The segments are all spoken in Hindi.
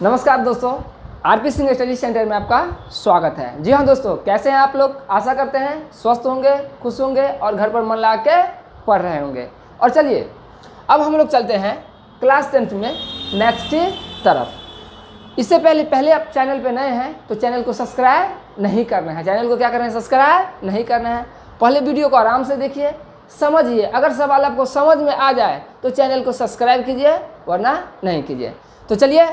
नमस्कार दोस्तों, आरपी सिंह स्टडी सेंटर में आपका स्वागत है। जी हाँ दोस्तों, कैसे हैं आप लोग? आशा करते हैं स्वस्थ होंगे, खुश होंगे और घर पर मन लगा के पढ़ रहे होंगे। और चलिए अब हम लोग चलते हैं क्लास 10th में नेक्स्ट तरफ। इससे पहले आप चैनल पे नए हैं तो चैनल को सब्सक्राइब नहीं करना है। चैनल को क्या करना है? सब्सक्राइब नहीं करना है। पहले वीडियो को आराम से देखिए, समझिए। अगर सवाल आपको समझ में आ जाए तो चैनल को सब्सक्राइब कीजिए, वरना नहीं कीजिए। तो चलिए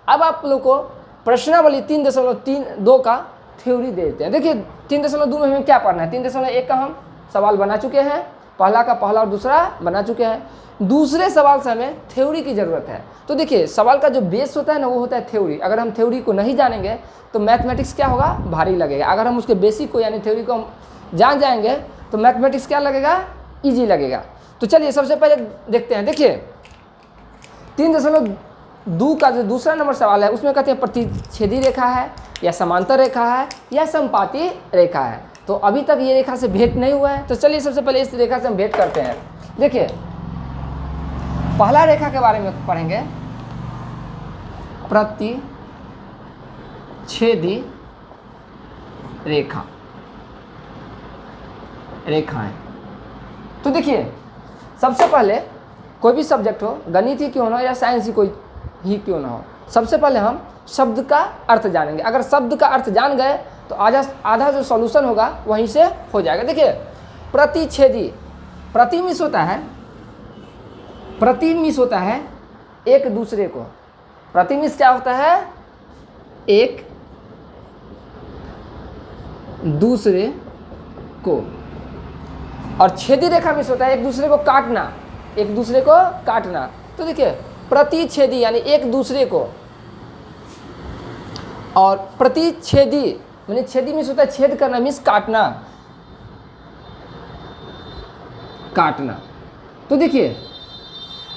अब आप लोग को प्रश्नावली 3.32 का थ्योरी दे देते हैं। देखिए 3.2 में हमें क्या पढ़ना है। 3.1 का हम सवाल बना चुके हैं, पहला का पहला और दूसरा बना चुके हैं। दूसरे सवाल से हमें थ्योरी की ज़रूरत है। तो देखिए सवाल का जो बेस होता है ना, वो होता है थ्योरी। अगर हम थ्योरी को नहीं जानेंगे तो मैथमेटिक्स क्या होगा? भारी लगेगा। अगर हम उसके बेसिक को यानी थ्योरी को हम जान जाएंगे तो मैथमेटिक्स क्या लगेगा? ईजी लगेगा। तो चलिए सबसे पहले देखते हैं। देखिए 3.2 का जो दूसरा नंबर सवाल है उसमें कहते हैं प्रतिच्छेदी रेखा है या समांतर रेखा है या समपाती रेखा है। तो अभी तक ये रेखा से भेंट नहीं हुआ है, तो चलिए सबसे पहले इस रेखा से हम भेंट करते हैं। देखिए पहला रेखा के बारे में पढ़ेंगे, प्रतिच्छेदी रेखाएं। तो देखिए सबसे पहले कोई भी सब्जेक्ट हो, गणित ही क्यों ना हो या साइंस ही कोई ही क्यों ना हो, सबसे पहले हम शब्द का अर्थ जानेंगे। अगर शब्द का अर्थ जान गए तो आधा जो सॉल्यूशन होगा वहीं से हो जाएगा। देखिए प्रतिच्छेदी, प्रति मीन्स होता है एक दूसरे को। प्रति मीन्स क्या होता है? एक दूसरे को। और छेदी रेखा मीन्स होता है एक दूसरे को काटना, एक दूसरे को काटना। तो देखिए प्रतिच्छेदी यानी एक दूसरे को, और प्रतिच्छेदी यानी छेदी मीन्स होता है छेद करना, मीन्स काटना। तो देखिए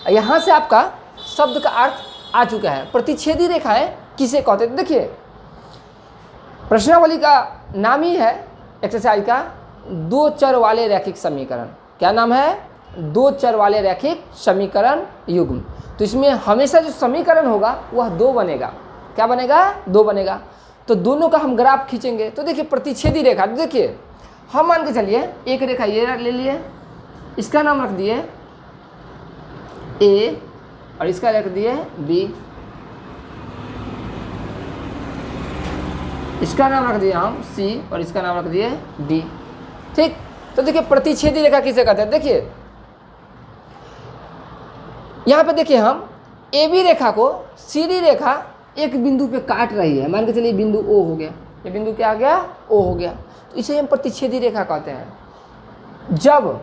यहां से आपका शब्द का अर्थ आ चुका है। प्रतिच्छेदी रेखाएं किसे कहते हैं? देखिए प्रश्नावली का नाम ही है एक्सरसाइज का दो चर वाले रैखिक समीकरण। क्या नाम है? दो चर वाले रैखिक समीकरण युग्म। तो इसमें हमेशा जो समीकरण होगा वह दो बनेगा। क्या बनेगा? दो बनेगा। तो दोनों का हम ग्राफ खींचेंगे। तो देखिए प्रतिच्छेदी रेखा, देखिए हम मान के चलिए एक रेखा ये ले लिए, इसका नाम रख दिए ए और इसका रख दिए बी, इसका नाम रख दिए हम सी और इसका नाम रख दिए डी। ठीक। तो देखिए प्रतिच्छेदी रेखा किसे कहते हैं? देखिए यहाँ पे देखिए हम ए बी रेखा को सीधी रेखा एक बिंदु पे काट रही है। मान के चलिए बिंदु ओ हो गया, ये बिंदु क्या आ गया? ओ हो गया। तो इसे हम प्रतिच्छेदी रेखा कहते हैं। जब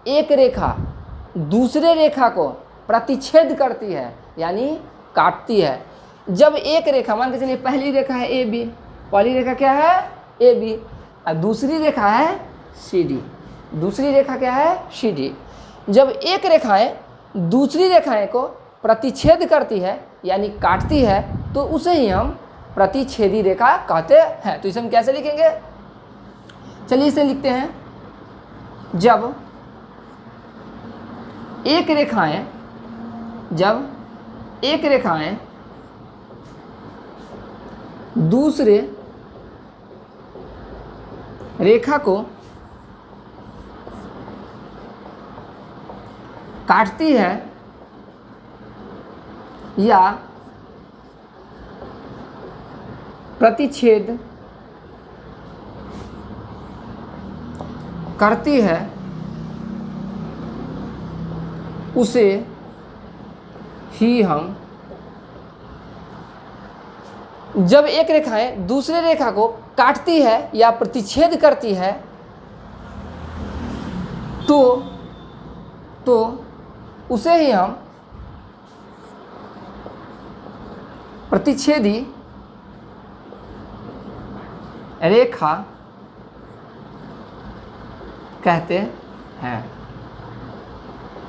एक रेखा दूसरे रेखा को प्रतिच्छेद करती है यानी काटती है। जब एक रेखा, मान के चलिए पहली रेखा है ए बी, पहली रेखा क्या है? ए बी, और दूसरी रेखा है सी डी। दूसरी रेखा क्या है? C D. जब एक रेखाएं दूसरी रेखाएं को प्रतिच्छेद करती है यानी काटती है तो उसे ही हम प्रतिच्छेदी रेखा कहते हैं। तो इसे हम कैसे लिखेंगे? चलिए इसे लिखते हैं। जब एक रेखाएं दूसरे रेखा को काटती है या प्रतिच्छेद करती है उसे ही हम, जब एक रेखाएं दूसरे रेखा को काटती है या प्रतिच्छेद करती है तो उसे ही हम प्रतिच्छेदी रेखा कहते हैं।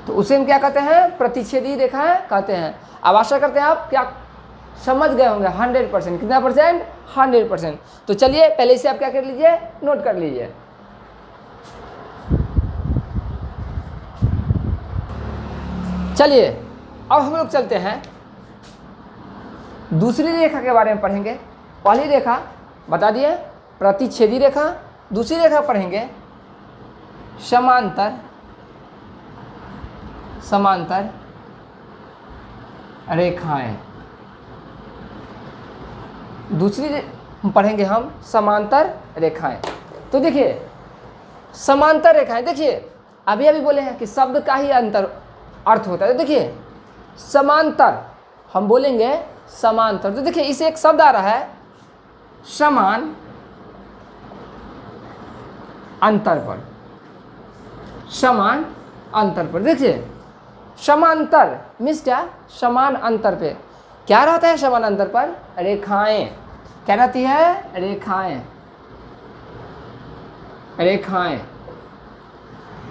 तो उसे हम क्या कहते हैं? प्रतिच्छेदी रेखा कहते हैं। अब आशा करते हैं आप क्या समझ गए होंगे 100%। कितना परसेंट? 100%। तो चलिए पहले से आप क्या कर लीजिए? नोट कर लीजिए। चलिए अब हम लोग चलते हैं दूसरी रेखा के बारे में पढ़ेंगे। पहली रेखा बता दिए प्रतिच्छेदी रेखा, दूसरी रेखा पढ़ेंगे समांतर समांतर रेखाएं। दूसरी पढ़ेंगे हम समांतर रेखाएं। तो देखिए समांतर रेखाएं, देखिए अभी अभी बोले हैं कि शब्द का ही अंतर अर्थ होता है। तो देखिए समांतर हम बोलेंगे समांतर, तो देखिए इसे एक शब्द आ रहा है समान अंतर पर, समान अंतर पर। देखिए समांतर मीन्स क्या, समान अंतर पे क्या रहता है, समान अंतर पर रेखाएं। क्या रहती है, रेखाएं, रेखाएं।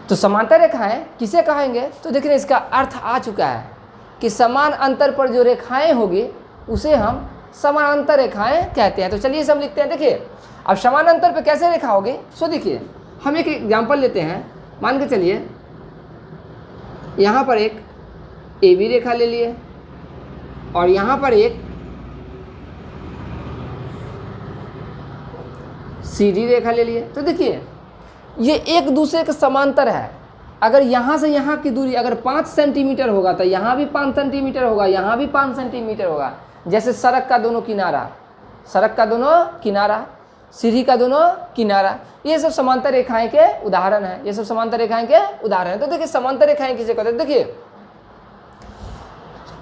तो समांतर रेखाएं किसे कहेंगे, तो देखिए इसका अर्थ आ चुका है कि समान अंतर पर जो रेखाएं होगी उसे हम समानांतर रेखाएं कहते हैं। तो चलिए सब लिखते हैं। देखिए अब समान अंतर पर कैसे रेखा होगी, सो देखिए हम एक एग्जाम्पल लेते हैं। मान के चलिए यहाँ पर एक AB रेखा ले लिए और यहाँ पर एक CD रेखा ले लिए। तो देखिए ये एक दूसरे के समांतर है। अगर यहाँ से यहाँ की दूरी अगर 5 सेंटीमीटर होगा तो यहाँ भी 5 सेंटीमीटर होगा, यहाँ भी 5 सेंटीमीटर होगा। जैसे सड़क का दोनों किनारा, सड़क का दोनों किनारा, सीढ़ी का दोनों किनारा, ये सब समांतर रेखाएं के उदाहरण है। ये सब समांतर रेखाएं के उदाहरण है। तो देखिए समांतर रेखाएं किसे कहते हैं, देखिए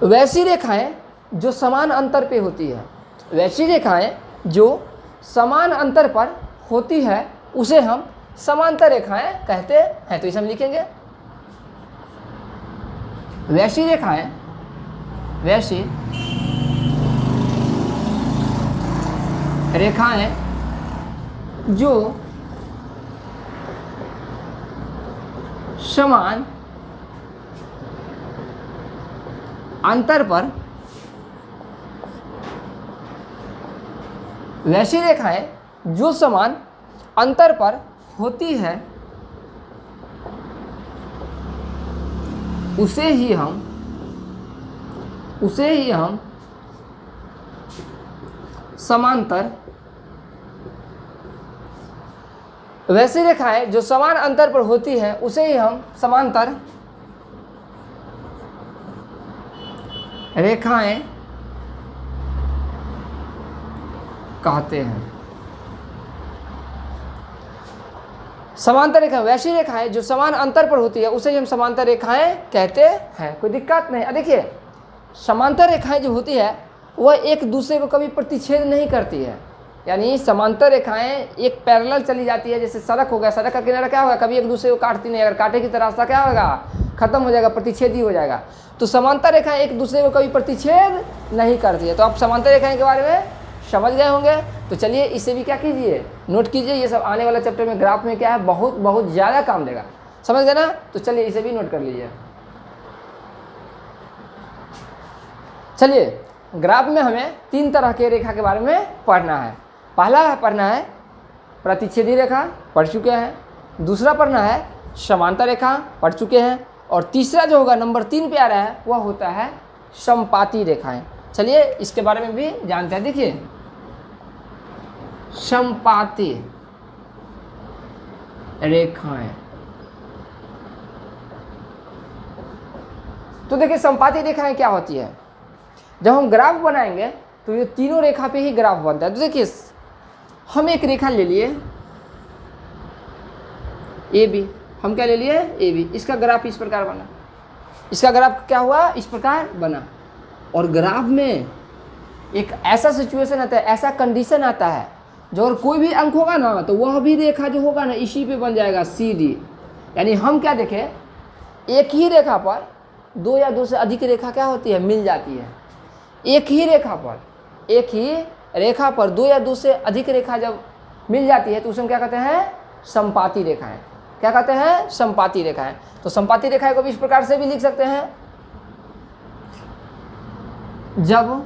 वैसी रेखाएं जो समान अंतर पे होती है, वैसी रेखाएं जो समान अंतर पर होती है उसे हम समांतर रेखाएं कहते हैं। तो इसे हम लिखेंगे वैसी रेखाएं, वैसी रेखाएं जो समान अंतर पर, वैसी रेखाएं जो समान अंतर पर होती है उसे ही हम समांतर, वैसी रेखाएं जो समान अंतर पर होती है उसे ही हम समांतर रेखाएं कहते हैं। समांतर रेखा वैसी रेखाएं जो समान अंतर पर होती है उसे ही हम समांतर रेखाएं कहते हैं। कोई दिक्कत नहीं। देखिए समांतर रेखाएं जो होती है वह एक दूसरे को कभी प्रतिच्छेद नहीं करती है, यानी समांतर रेखाएं एक पैरेलल चली जाती है। जैसे सड़क हो गया, सड़क का किनारा क्या होगा, कभी एक दूसरे को काटती नहीं। अगर काटेगी तो रास्ता क्या होगा, खत्म हो जाएगा, प्रतिच्छेदी हो जाएगा। तो समांतर रेखाएं एक दूसरे को कभी प्रतिच्छेद नहीं करती है। तो आप समांतर रेखाएं के बारे में समझ गए होंगे। तो चलिए इसे भी क्या कीजिए, नोट कीजिए। ये सब आने वाला चैप्टर में ग्राफ में क्या है, बहुत ज़्यादा काम देगा, समझ गए ना। तो चलिए इसे भी नोट कर लीजिए। चलिए ग्राफ में हमें 3 तरह के रेखा के बारे में पढ़ना है। पहला पढ़ना है प्रतिच्छेदी रेखा, पढ़ चुके हैं। दूसरा पढ़ना है समांतर रेखा, पढ़ चुके हैं। और तीसरा जो होगा नंबर 3 पे आ रहा है वह होता है समपाती रेखाएं। चलिए इसके बारे में भी जानते हैं। देखिए समपाती रेखाएं, तो देखिए समपाती रेखाएं क्या होती है। जब हम ग्राफ बनाएंगे तो ये तीनों रेखा पे ही ग्राफ बनता है। तो देखिए हम एक रेखा ले लिए AB, हम क्या ले लिए AB, इसका ग्राफ इस प्रकार बना, इसका ग्राफ क्या हुआ, इस प्रकार बना। और ग्राफ में एक ऐसा सिचुएशन आता है, ऐसा कंडीशन आता है, जो अगर कोई भी अंक होगा ना तो वह भी रेखा जो होगा ना इसी पे बन जाएगा CD। यानी हम क्या देखें, एक ही रेखा पर 2 या 2 से अधिक रेखा क्या होती है, मिल जाती है। एक ही रेखा पर 2 या 2 से अधिक रेखा जब मिल जाती है तो उसे हम क्या कहते हैं, समपाती रेखाएं। क्या कहते हैं, समपाती रेखाएं। तो समपाती रेखाएं को भी इस प्रकार से भी लिख सकते हैं, जब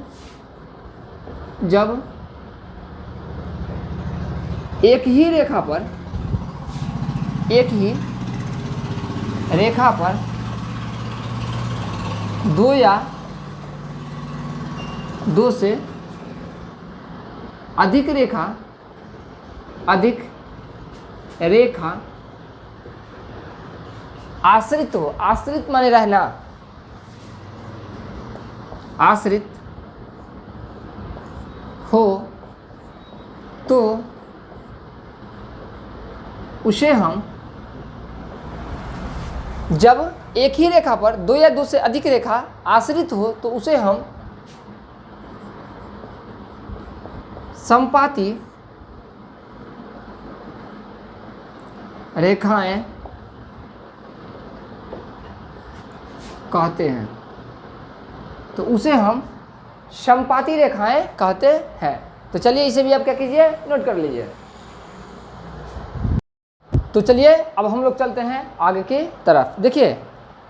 एक ही रेखा पर 2 या 2 से अधिक रेखा आश्रित हो, आश्रित माने रहना, आश्रित हो तो उसे हम, जब एक ही रेखा पर दो या दो से अधिक रेखा आश्रित हो तो उसे हम समपाती रेखाएं कहते हैं। तो उसे हम समपाती रेखाएं कहते हैं। तो चलिए इसे भी आप क्या कीजिए, नोट कर लीजिए। तो चलिए अब हम लोग चलते हैं आगे की तरफ। देखिए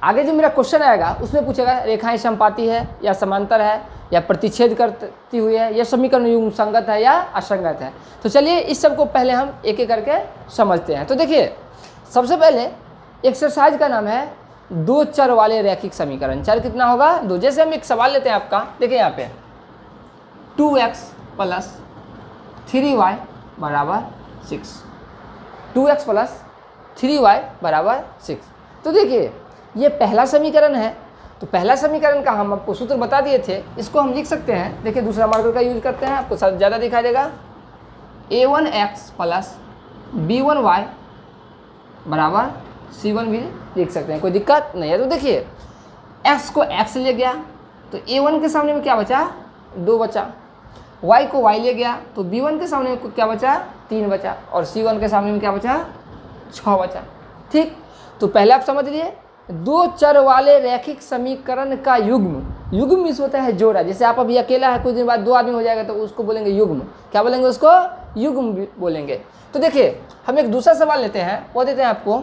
आगे जो मेरा क्वेश्चन आएगा उसमें पूछेगा रेखाएं समपाती है या समांतर है या प्रतिच्छेद करती हुई है या समीकरण युग्म संगत है या असंगत है। तो चलिए इस सब को पहले हम एक एक करके समझते हैं। तो देखिए सबसे पहले एक्सरसाइज का नाम है दो चर वाले रैखिक समीकरण। चर कितना होगा, दो। जैसे हम एक सवाल लेते हैं आपका, देखिए यहाँ पे 2x + 3y = 6, 2x + 3y = 6। तो देखिए ये पहला समीकरण है। तो पहला समीकरण का हम आपको सूत्र बता दिए थे, इसको हम लिख सकते हैं। देखिए दूसरा मार्कर का यूज करते हैं, आपको ज़्यादा दिखाई देगा। a1x + b1y = c1 भी लिख सकते हैं, कोई दिक्कत नहीं है। तो देखिए x को x ले गया तो a1 के सामने में क्या बचा, 2 बचा। y को y ले गया तो b1 के सामने में क्या बचा, 3 बचा। और c1 के सामने में क्या बचा, 6 बचा। ठीक, तो पहले आप समझ लिए दो चर वाले रैखिक समीकरण का युग्म, युग्म मीन्स होता है जोड़ा। जैसे आप अभी अकेला है, कुछ दिन बाद 2 आदमी हो जाएगा तो उसको बोलेंगे युग्म। क्या बोलेंगे उसको, युग्म बोलेंगे। तो देखिए हम एक दूसरा सवाल लेते हैं, वो देते हैं आपको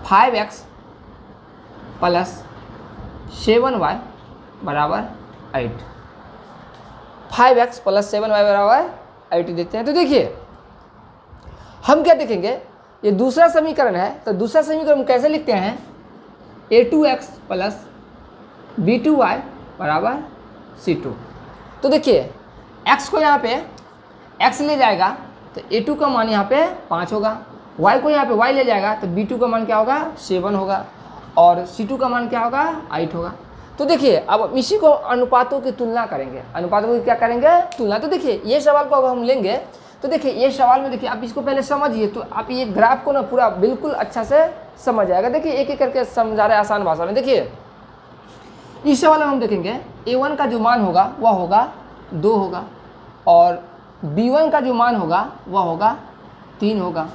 5x + 7y = 8। 5x + 7y = 8 देते हैं। तो देखिए हम क्या देखेंगे, ये दूसरा समीकरण है। तो दूसरा समीकरण हम कैसे लिखते हैं, a2x + b2y = c2। तो देखिए x को यहाँ पे x ले जाएगा तो a2 का मान यहाँ पे 5 होगा। y को यहाँ पे y ले जाएगा तो b2 का मान क्या होगा, 7 होगा। और c2 का मान क्या होगा, 8 होगा। तो देखिए अब इसी को अनुपातों की तुलना करेंगे, अनुपातों की क्या करेंगे, तुलना। तो देखिए ये सवाल को अगर हम लेंगे तो देखिए ये सवाल में देखिए आप इसको पहले समझिए तो आप ये ग्राफ को ना पूरा बिल्कुल अच्छा से समझ आएगा। देखिए एक एक करके समझा रहे हैं आसान भाषा में। देखिए इस सवाल में हम देखेंगे a1 का जो मान होगा वह होगा 2 होगा, और b1 का जो मान होगा वह होगा 3 होगा,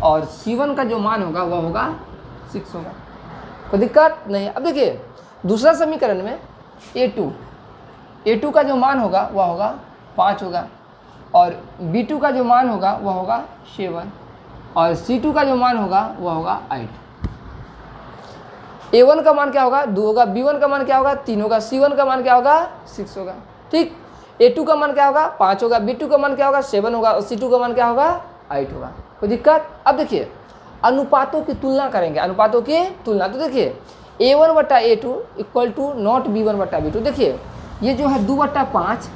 और c1 का जो मान होगा वह होगा 6 होगा। कोई दिक्कत नहीं है। अब देखिए दूसरा समीकरण में a2 का जो मान होगा वह होगा 5 होगा, और b2 का जो मान होगा वह होगा 7, और c2 का जो मान होगा वह होगा 8। a1 का मान क्या होगा, 2 होगा। b1 का मान क्या होगा, 3 होगा। c1 का मान क्या होगा, 6 होगा। ठीक, a2 का मान क्या होगा, 5 होगा। b2 का मान क्या होगा, 7 होगा। और c2 का मान क्या होगा, 8 होगा। कोई दिक्कत। अब देखिए अनुपातों की तुलना करेंगे, अनुपातों की तुलना। तो देखिए a1/a2 = नॉट b1/b2। देखिए ये जो है 2/5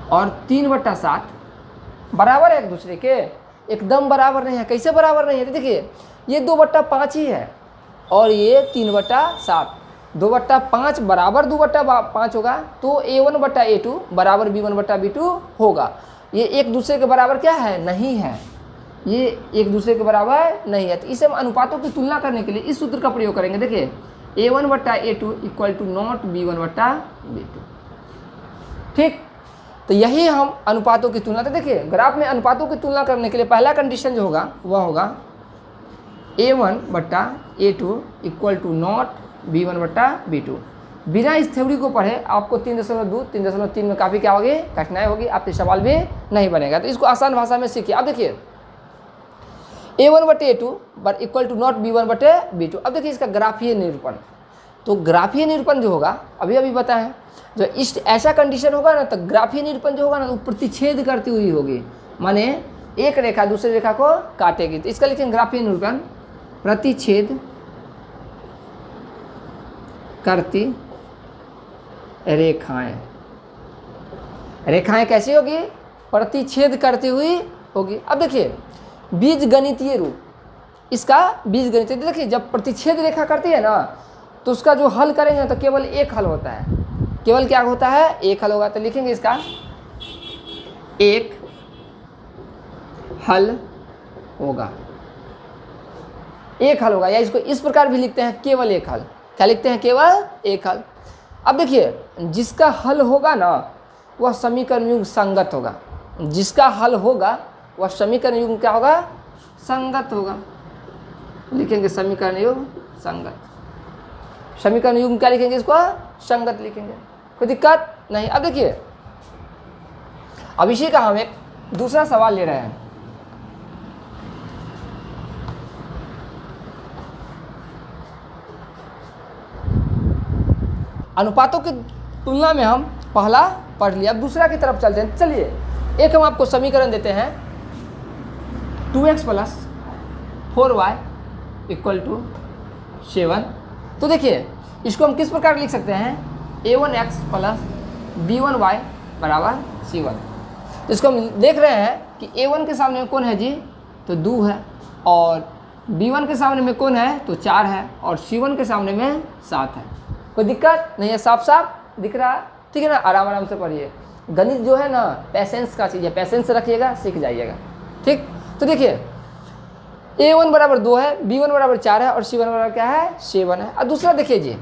और 3/7 बराबर है एक दूसरे के, एकदम बराबर नहीं है। कैसे बराबर नहीं है, तो देखिए ये 2/5 ही है और ये 3/7। 2/5 बराबर 2/5 होगा तो a1/a2 बराबर b1/b2 होगा। ये एक दूसरे के बराबर क्या है, नहीं है, ये एक दूसरे के बराबर नहीं है। तो इसे हम अनुपातों की तुलना करने के लिए इस सूत्र का प्रयोग करेंगे। देखिए a1/a2 = नॉट b1/b2। ठीक, तो यही हम अनुपातों की तुलना। तो देखिए ग्राफ में अनुपातों की तुलना करने के लिए पहला कंडीशन जो होगा वह होगा a1/a2 = नॉट b1/b2। बिना इस थ्योरी को पढ़े आपको 3.2 3.3 में काफ़ी क्या होगी, कठिनाई होगी, आपके सवाल भी नहीं बनेगा। तो इसको आसान भाषा में सीखिए। अब देखिए a1/a2 = नॉट b1/b2। अब देखिए इसका ग्राफीय निरूपण। तो ग्राफीय निरूपण जो होगा अभी बताएं, जो इस ऐसा कंडीशन होगा ना तो ग्राफीय निरूपण जो होगा ना वो प्रतिच्छेद करती हुई होगी, माने एक रेखा दूसरी रेखा को काटेगी। तो इसका लिखेंगे ग्राफीय निरूपण प्रतिच्छेद करती रेखाएं। रेखाएं कैसी होगी? प्रतिच्छेद करती हुई होगी। अब देखिए बीज गणितीय रूप, इसका बीज गणितीय, देखिए जब प्रतिच्छेद रेखा करती है ना तो उसका जो हल करेंगे तो केवल एक हल होता है। केवल क्या होता है? एक हल होगा। तो लिखेंगे इसका एक हल होगा, एक हल होगा, या इसको इस प्रकार भी लिखते हैं केवल एक हल। क्या लिखते हैं? केवल एक हल। अब देखिए जिसका हल होगा ना वह समीकरण युग्म संगत होगा। जिसका हल होगा वह समीकरण युग्म क्या होगा? संगत होगा। लिखेंगे समीकरण युग्म संगत। समीकरण युग्म क्या लिखेंगे? इसको संगत लिखेंगे, कोई दिक्कत नहीं। अब देखिए अब इसी का हम एक दूसरा सवाल ले रहे हैं। अनुपातों की तुलना में हम पहला पढ़ लिया, अब दूसरा की तरफ चलते हैं। चलिए एक हम आपको समीकरण देते हैं 2x + 4y = 7। तो देखिए इसको हम किस प्रकार लिख सकते हैं? a1x + b1y = c1। तो इसको हम देख रहे हैं कि a1 के सामने में कौन है जी? तो 2 है, और b1 के सामने में कौन है? तो 4 है, और c1 के सामने में 7 है। कोई दिक्कत नहीं है, साफ साफ दिख रहा, ठीक है ना? आराम आराम से पढ़िए। गणित जो है ना पैसेंस का चीज़ है, पैसेंस रखिएगा सीख जाइएगा, ठीक। तो देखिए a1 = 2 है, b1 = 4 है, और c1 = क्या है? 7 है। और दूसरा देखिए जी,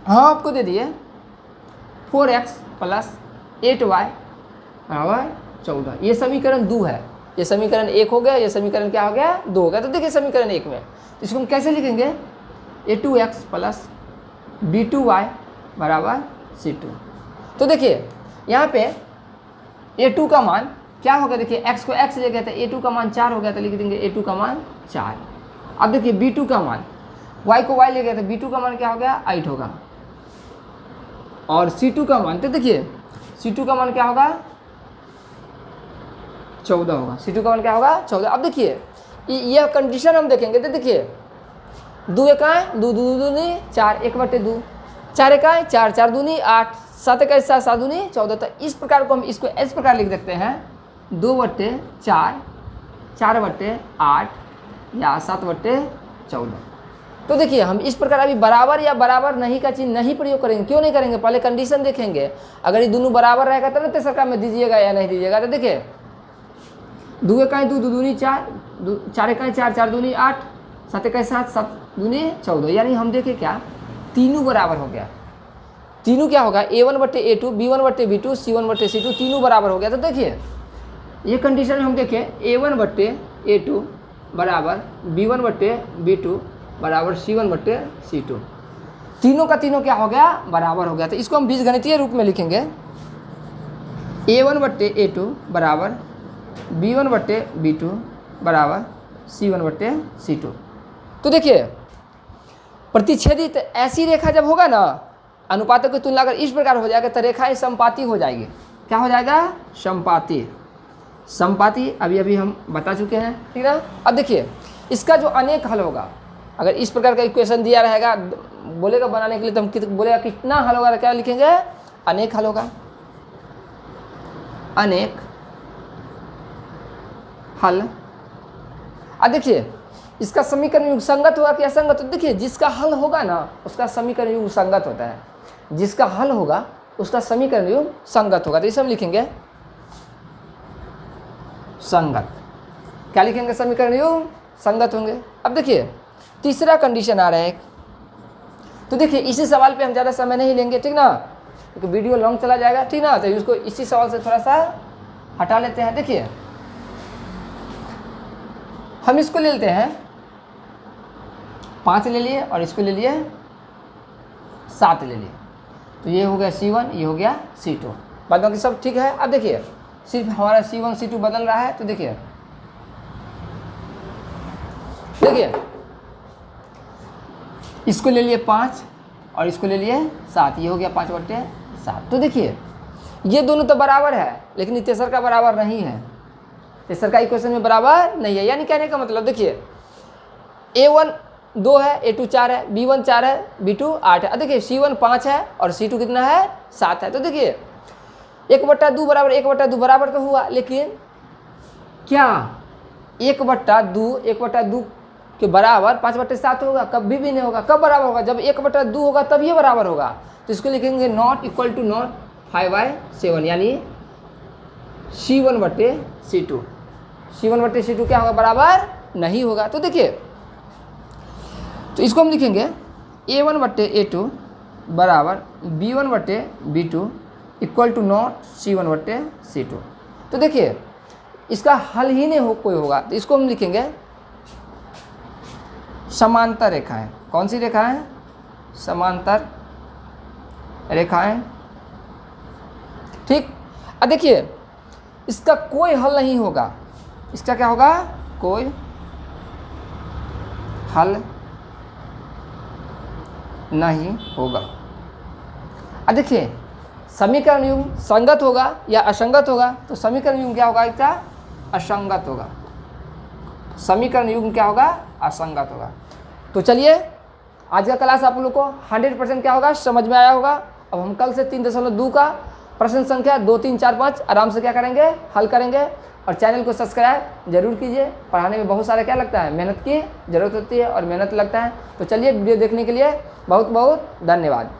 हाँ आपको दे दिए 4x + 8y = 14। ये समीकरण 2 है, ये समीकरण 1 हो गया, ये समीकरण क्या हो गया? 2 हो गया। तो देखिए समीकरण 1 में इसको हम कैसे लिखेंगे? a2x + b2y = c2। तो देखिए यहाँ पे a2 का मान क्या होगा? देखिए x को x ले गए थे, a2 का मान 4 हो गया, तो लिख देंगे a2 का मान 4। अब देखिए b2 का मान, y को y ले गए थे, b2 का मान क्या हो गया? 8 होगा, और c2 का मान, तो देखिए c2 का मान क्या होगा? 14 होगा। c2 का मान क्या होगा? 14। अब देखिए यह कंडीशन हम देखेंगे, तो देखिए 2 एकाएँ 2 2 दूनी 4, 1/2, 4 एकाएँ 4, 4 दूनी 8, 7 एकाएँ 7, 7 दूनी 14। तो इस प्रकार को हम इसको इस प्रकार लिख देते हैं 2/4, 4/8 या 7/14। तो देखिए हम इस प्रकार अभी बराबर या बराबर नहीं का चिन्ह नहीं प्रयोग करेंगे। क्यों नहीं करेंगे? पहले कंडीशन देखेंगे। अगर ये दोनों बराबर रहेगा तब ना तेसर में दीजिएगा या नहीं दीजिएगा। तो देखिए 2 एकाएँ 2 2 दूनी 4, 4 एकाएँ 4, 4 दूनी 8, 7 एकाएँ 7, 7 दूनी 14। यानी हम देखें क्या? तीनों बराबर हो गया। तीनों क्या होगा? a1/a2, b1/b2, c1/c2, तीनों बराबर हो गया। तो देखिए ये कंडीशन में हम देखें a1/a2 = b1/b2 = c1/c2, तीनों का तीनों क्या हो गया? बराबर हो गया। तो इसको हम बीजगणितीय रूप में लिखेंगे a1/a2 = b1/b2 = c1/c2। तो देखिए प्रतिच्छेदित ऐसी रेखा जब होगा ना, अनुपातों की तुलना अगर इस प्रकार हो जाएगा तो रेखाएं समपाती हो जाएगी। क्या हो जाएगा? समपाती। समपाती अभी अभी हम बता चुके हैं, ठीक है। अब देखिए इसका जो अनेक हल होगा, अगर इस प्रकार का इक्वेशन दिया रहेगा बोलेगा बनाने के लिए, तो हम बोलेगा कितना हल होगा? क्या लिखेंगे? अनेक हल होगा, अनेक हल। अब देखिए इसका समीकरण युग्म संगत होगा कि असंगत? तो देखिए जिसका हल होगा ना उसका समीकरण युग्म संगत होता है, जिसका हल होगा उसका समीकरण युग्म संगत होगा। तो इसे हम लिखेंगे संगत। क्या लिखेंगे? समीकरण युग्म संगत होंगे। अब देखिए तीसरा कंडीशन आ रहा है। तो देखिए इसी सवाल पे हम ज़्यादा समय नहीं लेंगे, ठीक ना, क्योंकि वीडियो लॉन्ग चला जाएगा, ठीक ना। तो इसको इसी सवाल से थोड़ा सा हटा लेते हैं। देखिए हम इसको ले लेते हैं 5 ले लिए, और इसको ले लिए 7 ले लिए। तो ये हो गया C1, ये हो गया C2, बाद बाकी सब ठीक है। अब देखिए सिर्फ हमारा C1 C2 बदल रहा है। तो देखिए इसको ले लिए 5 और इसको ले लिए 7, ये हो गया 5/7। तो देखिए ये दोनों तो बराबर है, लेकिन ये तेसर का बराबर नहीं है, तेसर का इक्वेशन में बराबर नहीं है। यानी कहने का मतलब देखिए a1 2 है, A2 4 है, B1 4 है, B2 8 है। अब देखिए C1 5 है और C2 कितना है 7 है। तो देखिए 1/2 बराबर 1/2 बराबर तो हुआ, लेकिन क्या 1/2 के बराबर 5/7 होगा? कभी भी नहीं होगा। कब बराबर होगा? जब 1/2 होगा तब ये बराबर होगा। तो इसको लिखेंगे नॉट इक्वल टू नॉट 5/7, यानी C1/C2। C1/C2 क्या होगा? बराबर नहीं होगा। तो देखिए, तो इसको हम लिखेंगे A1/A2 बराबर B1/B2 equal to not C1/C2। तो देखिए इसका हल ही नहीं कोई होगा। तो इसको हम लिखेंगे समांतर रेखाएं। कौन सी रेखाएं? समांतर रेखाएं। ठीक। अब देखिए इसका कोई हल नहीं होगा। इसका क्या होगा? कोई हल नहीं होगा। अब देखिए समीकरण युग्म संगत होगा या असंगत होगा? तो समीकरण युग्म क्या होगा? इसका असंगत होगा। समीकरण युग्म क्या होगा? असंगत होगा। तो चलिए आज का क्लास आप लोग को 100% क्या होगा? समझ में आया होगा। अब हम कल से 3.2 का प्रश्न संख्या 2, 3, 4, 5 आराम से क्या करेंगे? हल करेंगे। और चैनल को सब्सक्राइब जरूर कीजिए। पढ़ाने में बहुत सारा क्या लगता है? मेहनत की ज़रूरत होती है और मेहनत लगता है। तो चलिए वीडियो देखने के लिए बहुत बहुत धन्यवाद।